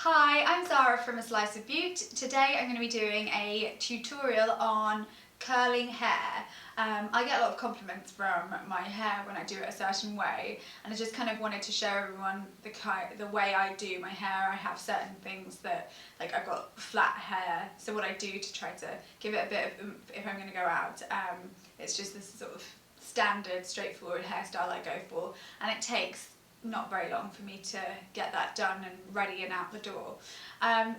Hi, I'm Zara from A Slice of Beaut. Today I'm going to be doing a tutorial on curling hair. I get a lot of compliments from my hair when I do it a certain way, and I just kind of wanted to show everyone the way I do my hair. I have certain things that, like, I've got flat hair, so what I do to try to give it a bit of oomph if I'm going to go out, it's just this sort of standard, straightforward hairstyle I go for, and it takes not very long for me to get that done and ready and out the door.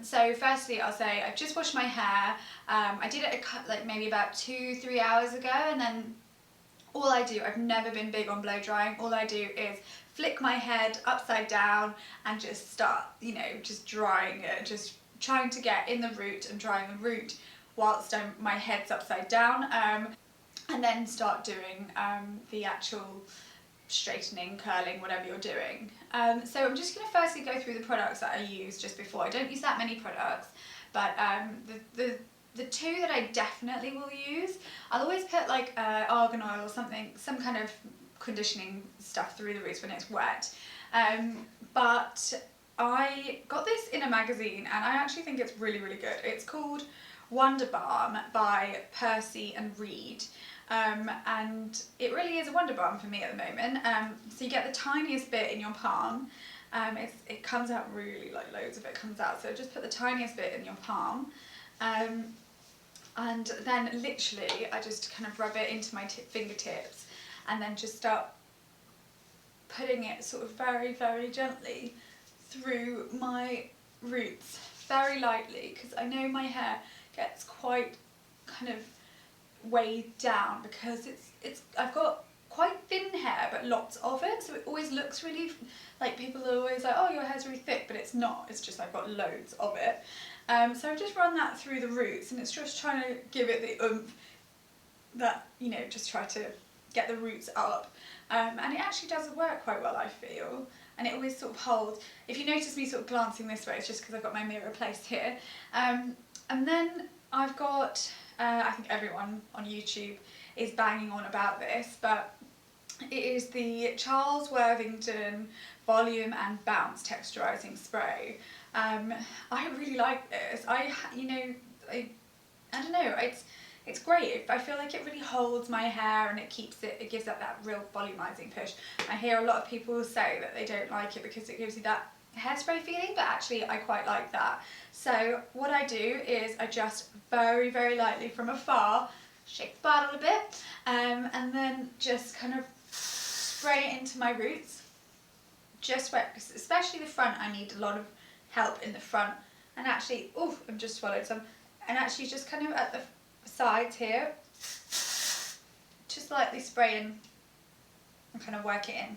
So firstly I'll say I've just washed my hair. I did it like maybe about 2-3 hours ago, and then all I do, I've never been big on blow drying, all I do is flick my head upside down and just start, just drying it, just trying to get in the root and drying the root whilst my head's upside down, and then start doing the actual straightening, curling, whatever you're doing. So I'm just going to firstly go through the products that I use just before. I don't use that many products, but the two that I definitely will use, I'll always put like argan oil or something, some kind of conditioning stuff through the roots when it's wet. But I got this in a magazine and I actually think it's really, really good. It's called Wonder Balm by Percy and Reed. And it really is a wonder balm for me at the moment. So you get the tiniest bit in your palm. It comes out really, like, loads of it comes out, so just put the tiniest bit in your palm, and then literally I just kind of rub it into my fingertips and then just start putting it sort of very, very gently through my roots, very lightly, because I know my hair gets quite kind of weighed down because I've got quite thin hair but lots of it, so it always looks really, like, people are always like, oh, your hair's really thick, but it's not, it's just I've got loads of it. So I've just run that through the roots, and it's just trying to give it the oomph that, just try to get the roots up, and it actually does work quite well, I feel, and it always sort of holds. If you notice me sort of glancing this way, it's just because I've got my mirror placed here. And then I've got I think everyone on YouTube is banging on about this, but it is the Charles Worthington Volume and Bounce Texturizing Spray. I really like this. I don't know, it's great. I feel like it really holds my hair and it gives it that real volumizing push. I hear a lot of people say that they don't like it because it gives you that hairspray feeling, but actually I quite like that. So what I do is I just very, very lightly from afar shake the bottle a bit, and then just kind of spray it into my roots, just wet, especially the front. I need a lot of help in the front, and actually, oof, I've just swallowed some, and actually just kind of at the sides here, just lightly spraying and kind of work it in,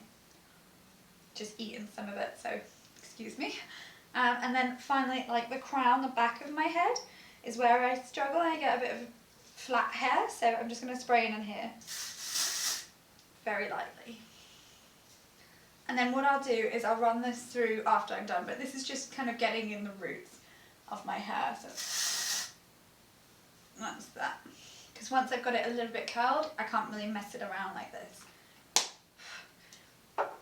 just eating some of it, so excuse me. And then finally, like, the crown, the back of my head is where I struggle. I get a bit of flat hair, so I'm just going to spray in here very lightly. And then what I'll do is I'll run this through after I'm done, but this is just kind of getting in the roots of my hair, so that's that. Because once I've got it a little bit curled, I can't really mess it around like this.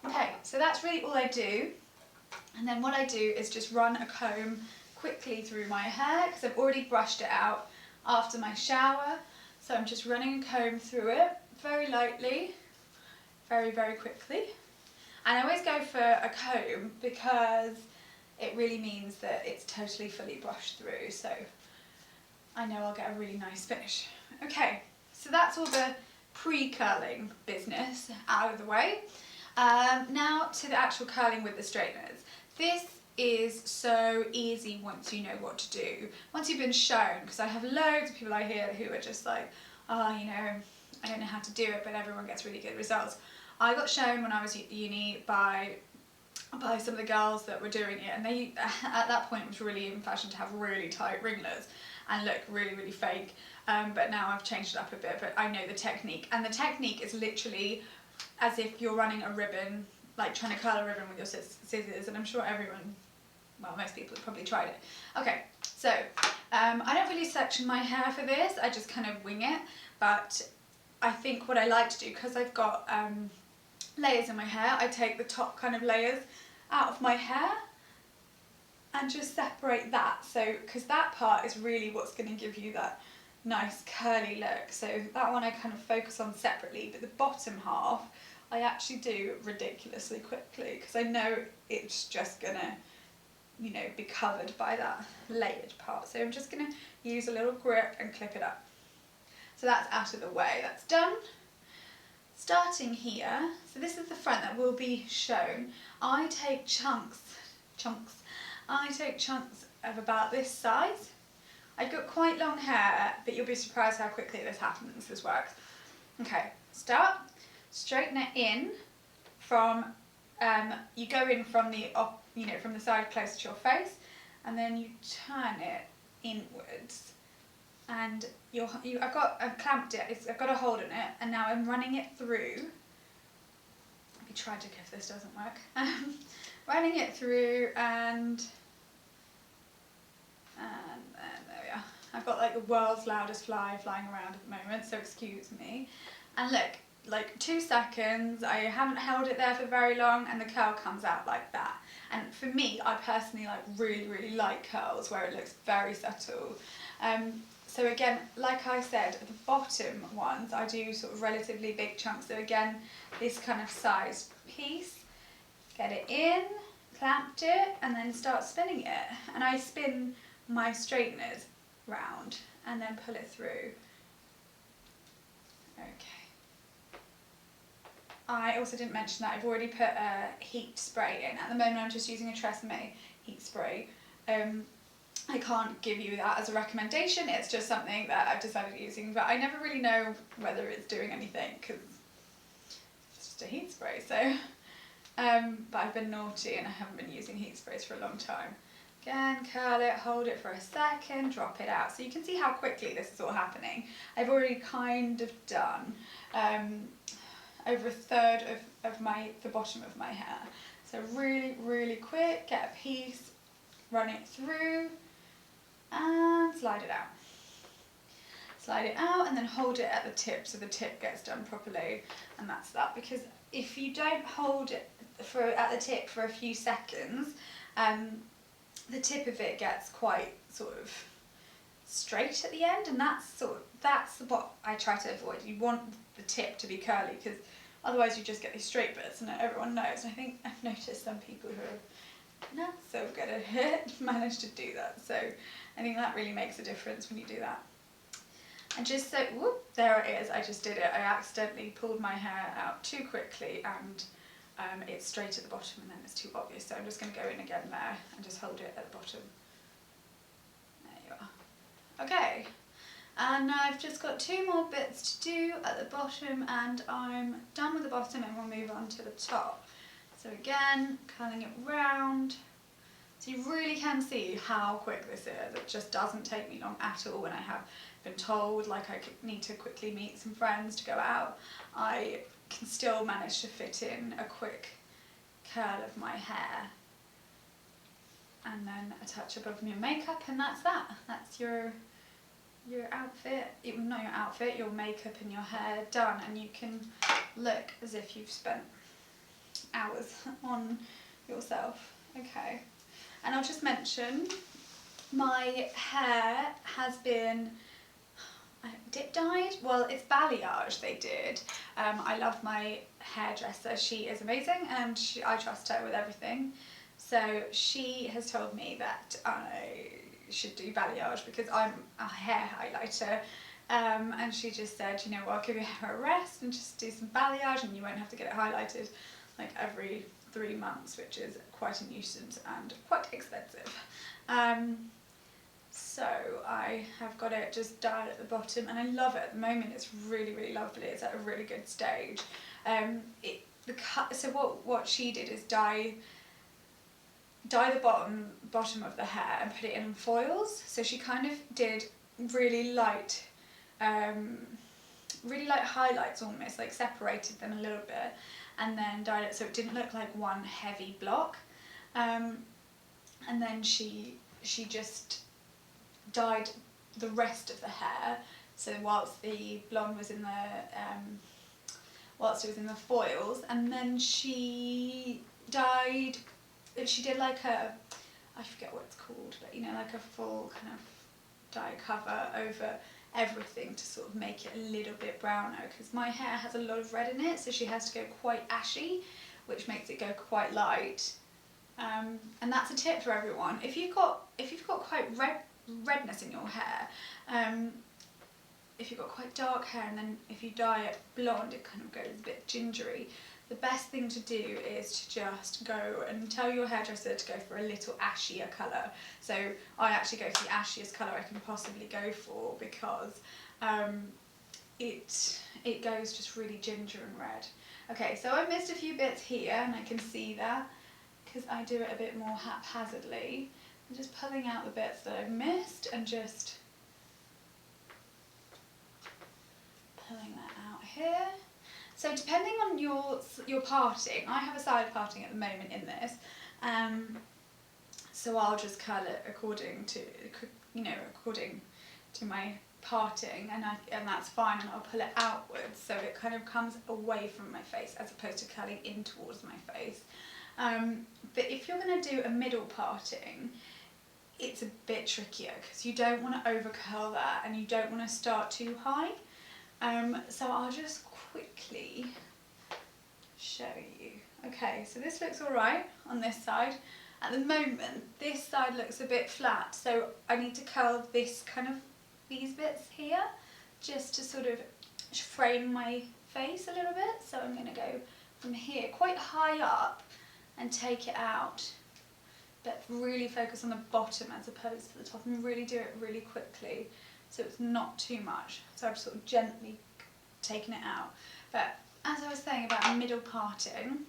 Okay, so that's really all I do. And then what I do is just run a comb quickly through my hair, because I've already brushed it out after my shower. So I'm just running a comb through it very lightly, very, very quickly. And I always go for a comb because it really means that it's totally fully brushed through, so I know I'll get a really nice finish. Okay, so that's all the pre-curling business out of the way. Now to the actual curling with the straighteners. This is so easy once you know what to do. Once you've been shown, because I have loads of people I hear who are just like, oh, I don't know how to do it, but everyone gets really good results. I got shown when I was at uni by some of the girls that were doing it, and they, at that point, it was really in fashion to have really tight ringlets and look really, really fake. But now I've changed it up a bit, but I know the technique, and the technique is literally as if you're running a ribbon, like trying to curl a ribbon with your scissors, and I'm sure everyone, well, most people have probably tried it. Okay, so I don't really section my hair for this, I just kind of wing it, but I think what I like to do, because I've got layers in my hair, I take the top kind of layers out of my hair and just separate that. So, because that part is really what's going to give you that nice curly look. So that one I kind of focus on separately, but the bottom half I actually do ridiculously quickly because I know it's just gonna, you know, be covered by that layered part. So I'm just gonna use a little grip and clip it up. So that's out of the way, that's done. Starting here, so this is the front that will be shown. I take chunks of about this size. I've got quite long hair, but you'll be surprised how quickly this happens, this works. Okay, start, straighten it in from, you go in from the, from the side close to your face, and then you turn it inwards. And I've clamped it, I've got a hold on it, and now I'm running it through. I'll be tragic if this doesn't work. Running it through and there we are. I've got like the world's loudest fly flying around at the moment, so excuse me. And look, like 2 seconds, I haven't held it there for very long, and the curl comes out like that. And for me, I personally like really like curls where it looks very subtle. So again, like I said, the bottom ones I do sort of relatively big chunks. So again, this kind of size piece, get it in, clamped it, and then start spinning it. And I spin my straighteners round and then pull it through. Okay. I also didn't mention that I've already put a heat spray in. At the moment I'm just using a Tresemme heat spray. I can't give you that as a recommendation, it's just something that I've decided using, but I never really know whether it's doing anything because it's just a heat spray, so. But I've been naughty and I haven't been using heat sprays for a long time. Again, curl it, hold it for a second, drop it out. So you can see how quickly this is all happening. I've already kind of done over a third of the bottom of my hair. So really quick, get a piece, run it through, and slide it out. Slide it out and then hold it at the tip so the tip gets done properly, and that's that. Because if you don't hold it at the tip for a few seconds, the tip of it gets quite sort of straight at the end, and that's what I try to avoid. You want the tip to be curly because otherwise you just get these straight bits, and everyone knows. And I think I've noticed some people who are not so good at it manage to do that, so I think that really makes a difference when you do that. And just so, whoop, there it is, I just did it. I accidentally pulled my hair out too quickly, and it's straight at the bottom and then it's too obvious, so I'm just going to go in again there and just hold it at the bottom. There you are. Okay, and now I've just got 2 more bits to do at the bottom, and I'm done with the bottom, and we'll move on to the top. So again, curling it round. So you really can see how quick this is. It just doesn't take me long at all. When I have been told like I need to quickly meet some friends to go out, I can still manage to fit in a quick curl of my hair. And then a touch above your makeup, and that's that. That's your outfit, not your outfit, your makeup and your hair done, and you can look as if you've spent hours on yourself. Okay, and I'll just mention my hair has been dip dyed. Well, it's balayage they did. I love my hairdresser, she is amazing, and I trust her with everything. So she has told me that I should do balayage because I'm a hair highlighter, and she just said, you know what, give your hair a rest and just do some balayage, and you won't have to get it highlighted like every 3 months, which is quite a nuisance and quite expensive. So I have got it just dyed at the bottom, and I love it at the moment. It's really lovely. It's at a really good stage. So what she did is dye the bottom of the hair and put it in foils. So she kind of did really light highlights almost, like separated them a little bit, and then dyed it so it didn't look like one heavy block. And then she just dyed the rest of the hair. So whilst the blonde was in the foils, and then she did like I forget what know, like a full kind of dye cover over everything to sort of make it a little bit browner, because my hair has a lot of red in it, so she has to go quite ashy, which makes it go quite light. And that's a tip for everyone. If you've got quite redness in your hair, if you've got quite dark hair, and then if you dye it blonde, it kind of goes a bit gingery. The best thing to do is to just go and tell your hairdresser to go for a little ashier colour. So I actually go for the ashiest colour I can possibly go for, because it goes just really ginger and red. Okay, so I missed a few bits here, and I can see that because I do it a bit more haphazardly. I'm just pulling out the bits that I've missed and just pulling that out here. So depending on your parting, I have a side parting at the moment in this, so I'll just curl it according to my parting, and that's fine, and I'll pull it outwards so it kind of comes away from my face as opposed to curling in towards my face. But if you're going to do a middle parting, it's a bit trickier because you don't want to over curl that, and you don't want to start too high. So I'll just quickly show you. Okay, so this looks alright on this side. At the moment, this side looks a bit flat, so I need to curl these bits here, just to sort of frame my face a little bit. So I'm going to go from here quite high up and take it out, but really focus on the bottom as opposed to the top, and really do it really quickly so it's not too much. So I've sort of gently taken it out. But as I was saying about a middle parting,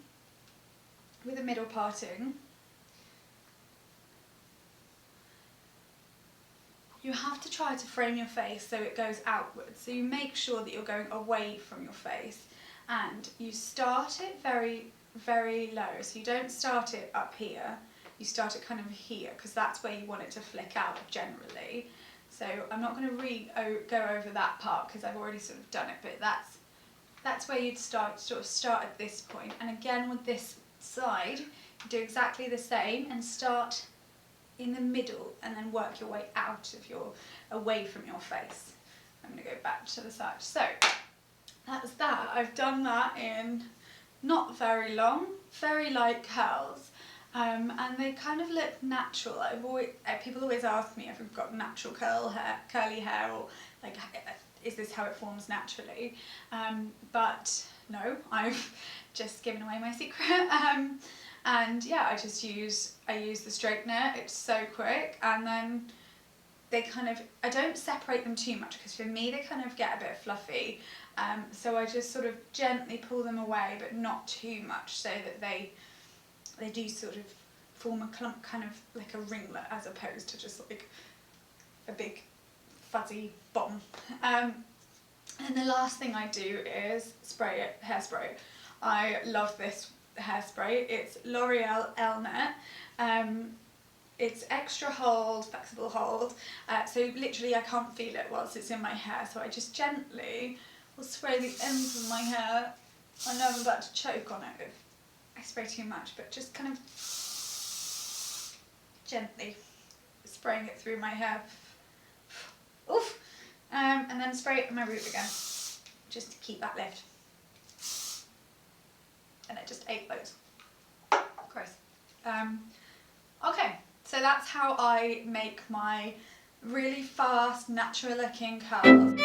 with a middle parting, you have to try to frame your face so it goes outwards. So you make sure that you're going away from your face, and you start it very, very low. So you don't start it up here, you start it kind of here, because that's where you want it to flick out generally. So I'm not going to go over that part because I've already sort of done it, but that's where you'd start at this point. And again with this side, you do exactly the same and start in the middle and then work your way out of away from your face. I'm going to go back to the side. So that's that. I've done that in not very long, very light curls. And they kind of look natural. People always ask me if I've got natural curly hair, or like, is this how it forms naturally? But no, I've just given away my secret. And yeah, I use the straightener. It's so quick, and then I don't separate them too much, because for me they kind of get a bit fluffy. So I just sort of gently pull them away, but not too much, so that they do sort of form a clump, kind of like a ringlet, as opposed to just like a big fuzzy bomb. And the last thing I do is spray it, hairspray. I love this hairspray. It's L'Oreal Elnet. It's extra hold, flexible hold, so literally I can't feel it whilst it's in my hair, so I just gently will spray the ends of my hair. I know I'm about to choke on it if I spray too much, but just kind of gently spraying it through my hair. Oof! And then spray it in my root again, just to keep that lift. And it just ate loads. Gross. Okay, so that's how I make my really fast, natural looking curls.